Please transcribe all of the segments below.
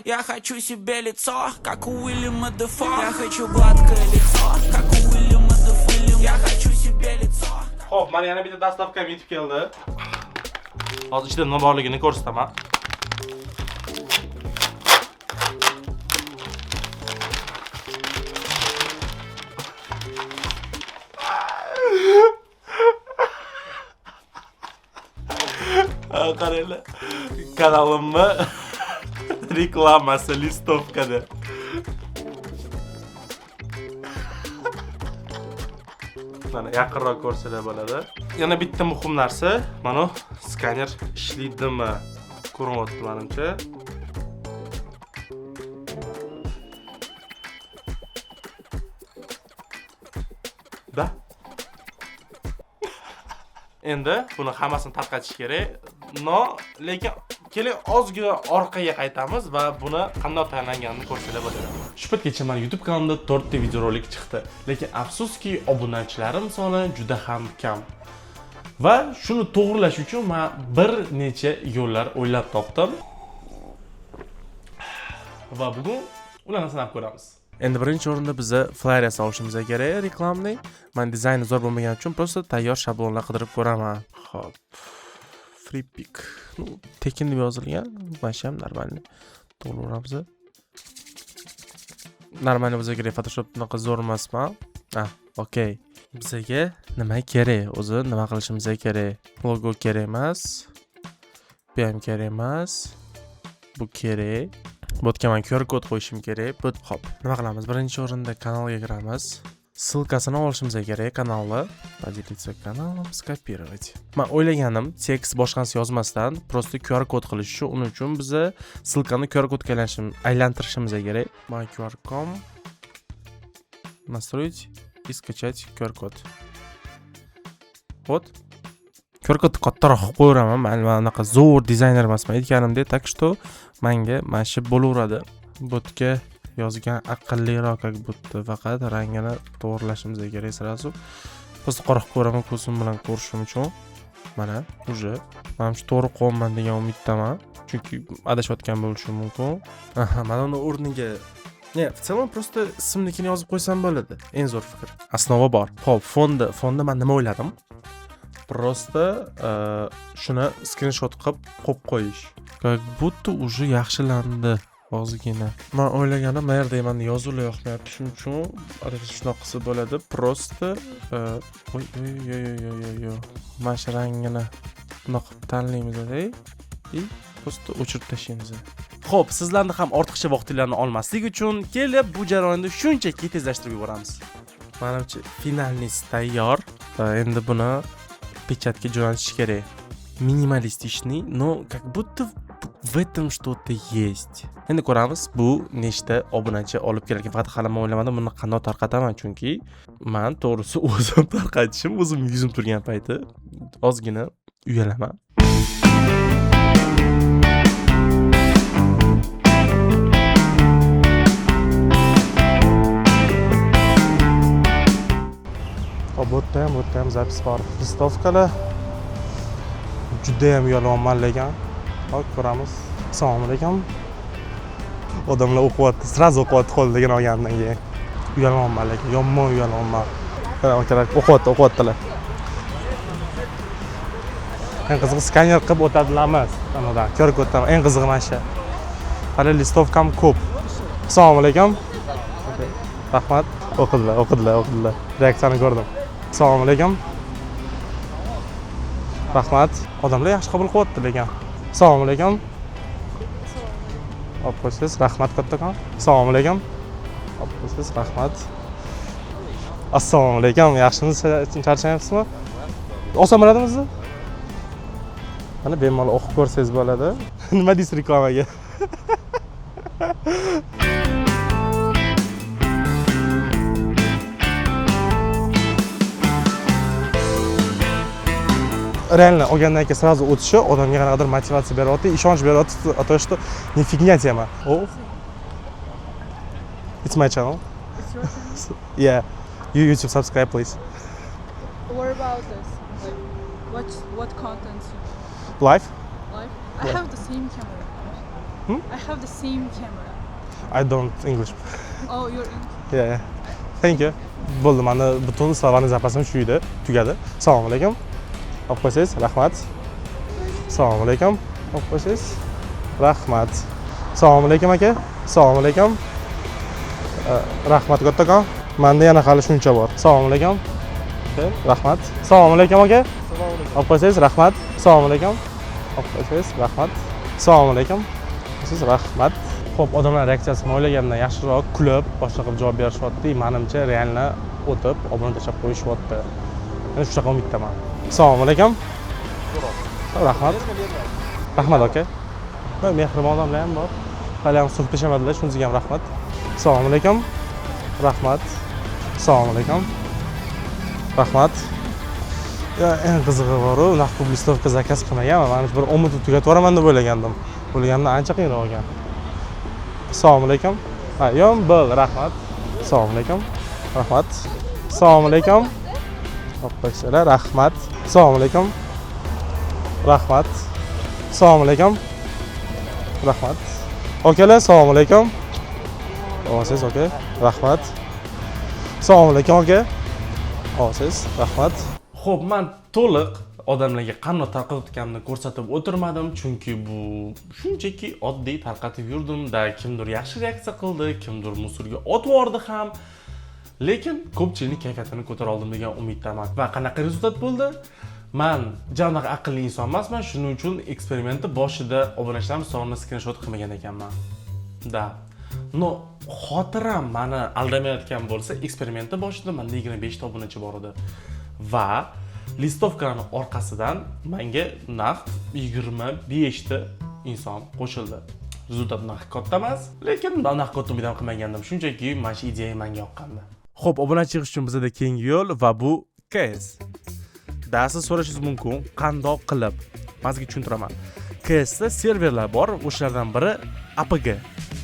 Я хочу себе лицо, как у Уильяма Дефо. Я хочу гладкое лицо, как у Уильяма Дефо. Я хочу себе лицо. Xo'p, mana yana bitta dastavkam yetib keldi. Hozir ichida nima borligini ko'rsataman. Qaranglar. Kanalimni reklamasi listovkada. Mana yaqinroq ko'rsalar bo'ladi. Yana bitta muhim narsa, mana skaner ishlaydimi? Ko'rinyapti menimcha. Da. Endi buni hammasini tarqatish kerak. Lekin keling ozgina orqaga qaytamiz va buni qanday tayyorlanganini ko'rsatib bo'ladi. Shu paytgacha mana YouTube kanalimda 4 ta videorolik chiqdi, lekin afsuski obunachilarim soni juda ham kam. Va shuni to'g'rilash uchun men bir necha yo'llar o'ylab topdim. Va bugun ularni sinab ko'ramiz. Endi birinchi o'rinda biza flyer yasashimiz kerak reklamning. Men dizayni zo'r bo'lmagani uchun prosta tayyor shablonlar qidirib ko'raman. Xo'p. Free pick. Tekin deb yozilgan. Mana ham normalniy. To'g'rilamamiz. Normalniy bizga kerak Photoshop bunaqa zo'r emasmi? Okey. Bizga nima kerak? O'zi nima qilishimiz kerak? Logo kerak emas. Bu ham kerak emas. Bu kerak. Botga men QR kod qo'yishim kerak. Hop, nima qilamiz? Birinchi o'rinda kanalga kiramiz. Ссылкасini olishimiz kerak kanalni. Поделиться каналом, скопировать. Men o'ylaganim tekst boshqasi yozmasdan prosta QR kod qilish shu. Uning uchun biz ссылканы QR kodga aylantirishimiz kerak. Men QR.com настроить и скачать QR код. Вот. QR kod kattaroq qo'yiraman. Men anaqa zo'r dizayner emasman. Aytganimdek, так что menga mana shu bo'laveradi. Botga yozgan aqlliroq как будто faqat rangini to'g'rilashimiz kerak sразу. Biz qora ko'raman ko'zim bilan ko'rishim uchun. Mana уже men shu to'g'ri qo'yman degan umiddaman. Chunki adashayotgan bo'lishim mumkin. Mana uni o'rniga в целом просто ismnikini yozib qo'ysam bo'ladi. Eng zo'r fikr. Основа bor. Xo'p, fonda men nima o'yladim? Просто shuni screenshot qilib qo'yib qo'yish. Как будто уже yaxshilandi. Ozgina. Men o'ylaganim men yerda menda yozuvlar yoqmayapti. Shuning uchun shunaqa qilsa bo'ladi. Prosta mana shu rangini bunaqa tanlaymiz-da. И prosta o'chirib tashlaymiz. Xo'p, sizlarning ham ortiqcha vaqtingizni olmaslik uchun kelib bu jarayonni shunchaki tezlashtirib yuboramiz. Menimcha finalist tayyor. Endi buni pechatga jo'natish kerak. Минималистичный, но как будто в этом что-то есть. Endi ko'ramiz bu nechta obunachi olib kelarkan. Faqat hali men o'ylamadim buni qanday tarqataman, chunki men to'g'risi o'zim tarqatishim, o'zim yuzim turgan payti ozgina uyalaman. Bu ham zapis bor. Listovkalar juda ham yolg'onman lekin. Hop, ko'ramiz. Assalomu alaykum. Odamlar o'qiyapti, sразу o'qiyapti qo'ldagan olgandan keyin. Uyalmayman lekin, yomon uyalmayman. Akalar o'qiyaptilar. Eng qizig'i skaner qilib o'tadilarmi? Anadan ko'rib o'taman. Eng qizig'i mana shu. Hali listovkam ko'p. Assalomu alaykum. Rahmat. O'qidilar. Reaksiyani ko'rdim. Assalomu alaykum. Rahmat. Odamlar yaxshi qabul qilyapti lekin. Assalomu alaykum. Hop, qo'ysiz. Rahmat kattakon. Assalomu alaykum. Hop, qo'ysiz. Rahmat. Assalomu alaykum. Yaxshimisiz? Charchayapsizmi? Oson bo'ladimi sizni? Mana bemalol o'qib ko'rsangiz bo'ladi. Nima deysiz reklamaga? Реально olgandan keyin сразу o'tishi odamga qanaqadir motivatsiya beryapti, ishonch beryapti, то что не фигня тема. Oh. It's my channel. It's your channel? Yeah. You YouTube subscribe please. What about this? Like, what content? Live? Live? I have the same camera. I have the same camera. I don't English. Oh, you're in. Yeah. Thank you. Bo'ldi, meni butun slavani zapasim shu edi, tugadi. Assalomu alaykum. Olib qo'ysangiz, rahmat. Assalomu alaykum. Olib qo'ysangiz, rahmat. Assalomu alaykum aka. Assalomu alaykum. Rahmat kattakon. Menda yana hali shuncha bor. Assalomu alaykum. Rahmat. Assalomu alaykum aka. Olib qo'ysangiz, rahmat. Assalomu alaykum. Olib qo'ysangiz, rahmat. Assalomu alaykum. Siz rahmat. Xo'p, odamlar reaksiyasini o'ylagandan yaxshiroq kulib, boshqa qilib javob berishyapti. Menimcha realni o'tib, obuna tashlab qo'yishyapti. Men shunaqa umiddaman. Assalomu alaykum. Rahmat. Rahmat aka. Mehribon odamlar ham bor. Hali ham suv tashamadilar, shunisiga ham rahmat. Assalomu alaykum. Rahmat. Assalomu alaykum. Rahmat. Ya, eng qizig'i bor-ku, unaqa listovka zakaz qilmaganman. Men bir 10 minut tugatib yuboraman deb o'ylagandim. Bo'lgandan ancha qiyinroq ekan. Assalomu alaykum. Ha, yo'q, bo'l, rahmat. Assalomu alaykum. Rahmat. Assalomu alaykum. Xo'plar, rahmat. Assalomu alaykum. Rahmat. Assalomu alaykum. Rahmat. Okalar, assalomu alaykum. Siz aka, rahmat. Assalomu alaykum aka. Siz, rahmat. Xo'p, men to'liq odamlarga qanday tarqatayotganimni ko'rsatib o'tirmadim, chunki bu shunchaki oddiy tarqatib yurdim-da, kimdir yaxshi reaksiya qildi, kimdir musorga otib yubordi ham. Lekin ko'pchilikning kayfiyatini ko'tara oldim degan umiddaman. Va qanaqa rezultat bo'ldi? Men janoq aqlli inson emasman, shuning uchun eksperimentni boshida obunachilarimiz sonini skrinshot qilmagan ekanman. Da. No, xotiram meni aldamayotgan bo'lsa, eksperimentni boshida menda 25 ta obunachi bor edi. Va listovkaning orqasidan menga naq 25 ta inson qo'shildi. Rezultat naq katta emas, lekin naq katta umid ham qilmagandim. Shunchaki mana shu ideya menga yoqqandi. Xo'p, obunachi chiqish uchun bizda keyingi yo'l va bu KS. Siz so'rashingiz mumkin, qandoq qilib? Sizga tushuntiraman. KSda serverlar bor, o'shalardan biri APG,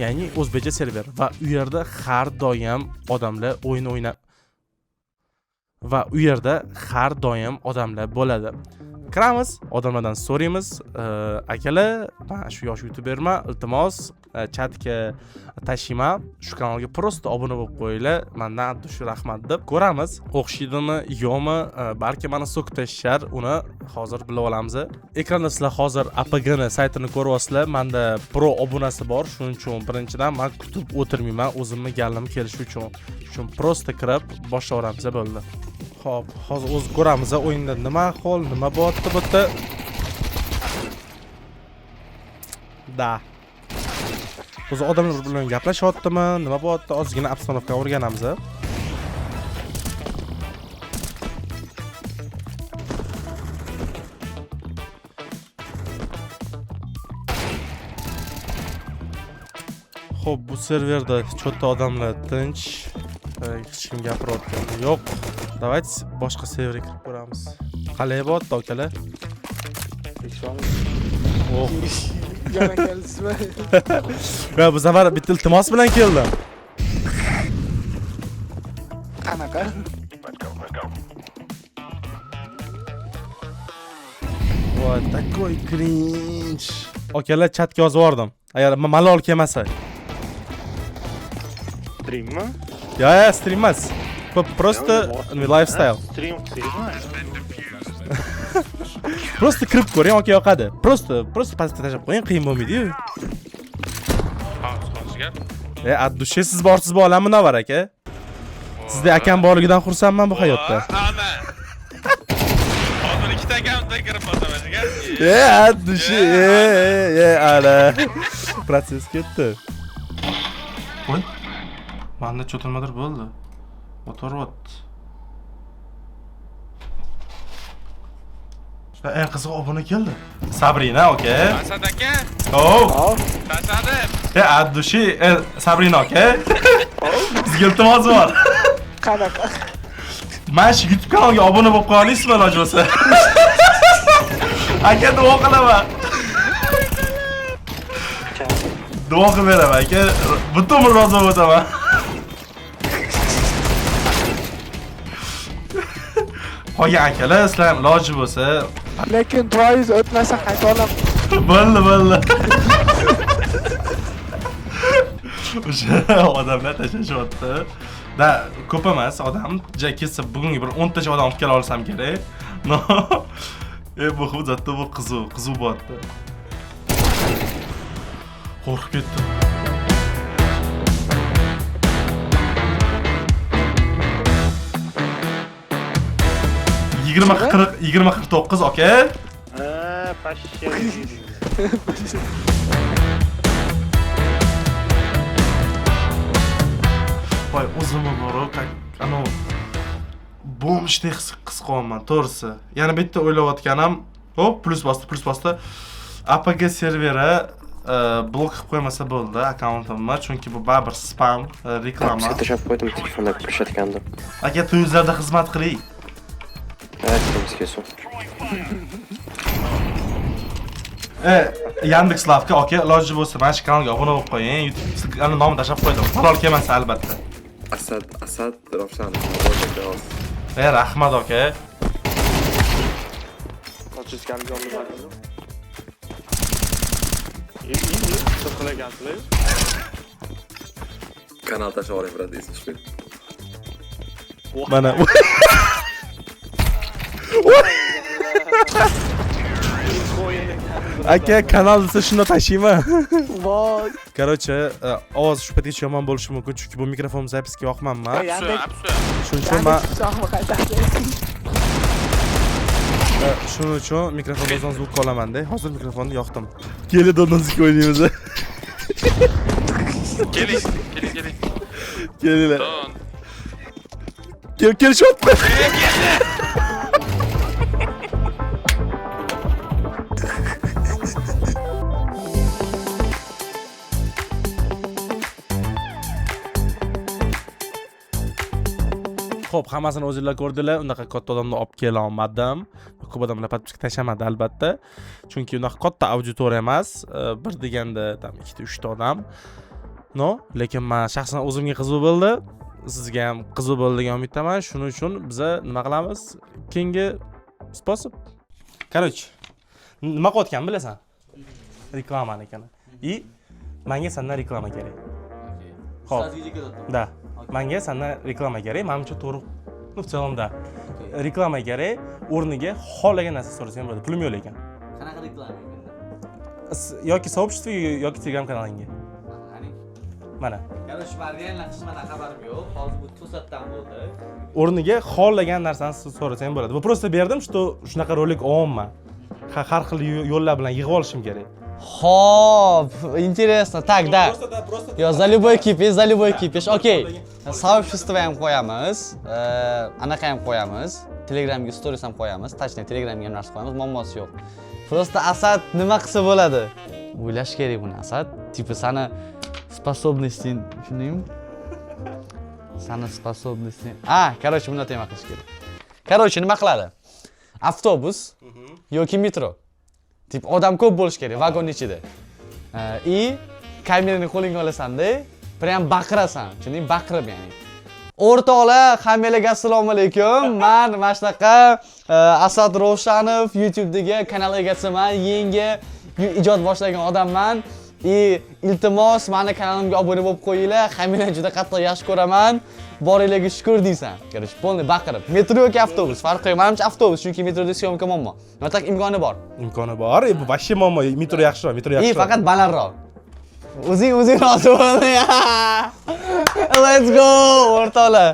ya'ni o'zbekcha server va u yerda har doim odamlar o'yin o'ynab va u yerda har doim odamlar bo'ladi. Kiramiz, odamlardan so'raymiz, akalar, men shu yosh youtuberman, iltimos chatga tashima, shu kanalga prosta obuna bo'lib qo'yinglar, mendan shu rahmat deb ko'ramiz. O'xshaydimi, yo'qmi, balki mana so'k tashishar, uni hozir bilib olamiz. Ekranda sizlar hozir APG ni saytini ko'ryapsizlar. Menda pro obunasi bor, shuning uchun birinchidan men kutib o'tirmayman, o'zimni galim kelishi uchun prosta kirib boshlayveramiz bo'ldi. Xo'p, hozir o'z ko'ramiz o'yinda nima hol, nima bo'lyapti bu yerda. Da. O'zi odamlar bilan gaplashyaptimi, nima bo'lyapti? Ozgina obstanovka o'rganamiz. Xo'p, bu serverda cho'tta odamlar tinch, hech kim gapirayotgani yo'q. Давайте boshqa serverga kirib ko'ramiz. Qalay bo'lyapti akalar? Oh. Yana keldingizmi? Va bu safar bitta iltimos bilan keldim. Qanaqa? Voy, такой cringe. Akalar chatga yozib yubordim. Agar malol kelmasa. Streammi? Ya, stream emas. Просто lifestyle. Stream qilsangmi? Просто kirib ko'ring, yoki yoqadi. Просто pastga tashlab qo'ying, qiyin bo'lmaydi-yu. От души siz borsiz bo'lam Munavvar aka. Sizda akam borligidan xursandman bu hayotda. Ana. Hozir ikkita akamda kirib qo'ysamasga. От души. Ala. Proses ketdi. Voy. Menda cho'tilmadir bo'ldi. O'tiribdi. Eng qiziq obuna keldi. Sabrina, aka. Asad aka. Oh. Tashadim. От души Sabrina, aka. Sizga iltimos bor. Qanaqa? Mana shu YouTube kanaliga obuna bo'lib qo'yasizmi iloji bo'lsa? Aka, duo qilaman. Duo qilib beraman aka. Butun rozi bo'lib o'taman. Qolgan akalar, sizlar iloji bo'lsa, Lekin duoingiz o'tmasa qayta olaman. bo'ldi. O'sha odamlar tashlashyapti. Da, ko'p emas, odam kelsa bugungi bir 10 tacha odam olib kela olsam kerak. No. Bu hududda bu qizuv bo'pti. Qo'rqib ketdim. Yigirma 49, aka. Pashsha. Voy, o'zimni bor-ku, ana bo'mshdek his qilyapman, to'g'risi. Yana bitta o'ylayotganim, hop, plus bosdi. APG serveri blok qilib qo'ymasa bo'ldi akkauntimni, chunki bu baribir spam, reklama. Tashab qo'ydim telefonda ko'rsatganda. Aka, to'yizlarda xizmat qiling. Aytdimizga so'ng. Yandex Lavka, aka, iloji bo'lsa mana shu kanalga obuna bo'lib qo'ying. YouTube ana nomini tashab qo'ydim. Malol kelmasa albatta. Asad Ravshan. Rahmat, aka. Qochishganga olib Cho'qilagansizlar. Kanal tashorif radiysiz shu. Mana. Aka, kanal desa shunda tashiyman. Voy. Короче, ovoz shu paytgacha yomon bo'lishi mumkin, chunki bu mikrofon zapiska yoqmanman. Shuning uchun men shuning uchun mikrofonni o'zim zvuk olaman-da. Hozir mikrofonni yoqdim. Kelib donozlik o'ynaymiz. Keling. Kelinglar. Kelishyapti. Xo'p, hammasini o'zingizlar ko'rdinglar. Unaqa katta odamni olib kela olmadim. Ko'p odamlar podpiska tashamadi albatta. Chunki unaqa katta auditoriya emas. Bir deganda tam 2-3 ta odam. No, lekin men shaxsan o'zimga qiziq bo'ldi. Sizga ham qiziq bo'ldi degan umiddaman. Shuning uchun biz nima qilamiz? Keyingi sposob. Короче, nima qilayotgan bilasan? Reklama ekan. И menga sendan reklama kerak. Xo'p. Da. Menga sendan reklama kerak. Menimcha to'g'ri. Ну, в целом да. Reklama kerak. O'rniga xohlagan narsa so'rasang bo'ladi. Pulim yo'q ekan. Qanaqa reklama endi? Yoki so'bishtvga yoki Telegram kanalingga. Mana. Короче, variantlar hech qanaqa xabarim yo'q. Hozir bu to'satdan bo'ldi. O'rniga xohlagan narsani so'rasang bo'ladi. Bu просто berdim, что shunaqa rolik olmayman. Har xil yo'llar bilan yig'ib olishim kerak. Xo'p, интересно. Так, да. Yo, за любой кипиш. Okey. Сообщество ham qo'yamiz. Anaqa ham qo'yamiz. Telegramga stories ham qo'yamiz. Точнее, Telegramga ham narsa qo'yamiz. Muammosi yo'q. Просто Asad nima qilsa bo'ladi? O'ylash kerak buni Asad. Типа sana способностей, tushundingmi? Sana способностей. Короче, bunday tema qilish kerak. Короче, nima qiladi? Avtobus yoki metro. Tip odam ko'p bo'lish kerak vagon ichida. И kamerani qo'lingga olasan-da, prям baqirasan. Tushunding? Baqirib ya'ni. O'rtoqlar, hammalarga assalomu alaykum. Men mana shunaqa Asad Ravshanov YouTube'dagi kanal egasiman. Yangi ijod boshlagan odamman. Iltimos, meni kanalimga obuna bo'lib qo'yinglar. Hammalarni juda qattiq yaxshi ko'raman. Boringlarga shukr deysan. Короче, полный baqirib. Metro yoki avtobus, farqi yo'q. Menimcha avtobus, chunki metroda syomka muammo. Notak imkoni bor. Imkoni bor. Bu вообще muammo. Metro yaxshiroq, metro yaxshiroq. Faqat balandroq. O'zing rozi bo'lding. Let's go, o'rtoqlar.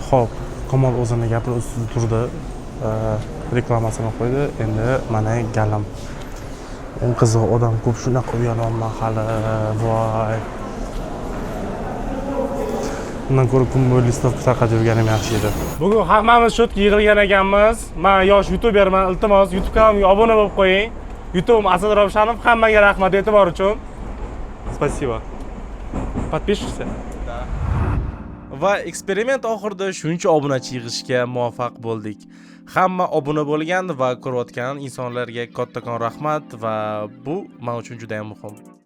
Xo'p, Kamol o'zini gapini ustida turdi. Reklamasini qo'ydi. Endi mana galim. Eng qiziq odam ko'p shunaqa uyalaman hali. Voy. Bundan ko'ra pul listovka tarqatib yurganim yaxshi edi. Bugun hammamiz shu yerga yig'ilgan ekanmiz. Men yosh youtuberman. Iltimos, YouTube kanalimga obuna bo'lib qo'ying. YouTube Asad Ravshanov, hammaga rahmat e'tibor uchun. Спасибо. Подпишешься? Да. Va eksperiment oxirida shuncha obunachi yig'ishga muvaffaq bo'ldik. Hamma obuna bo'lgan va ko'rayotgan insonlarga kattakon rahmat va bu men uchun juda ham muhim.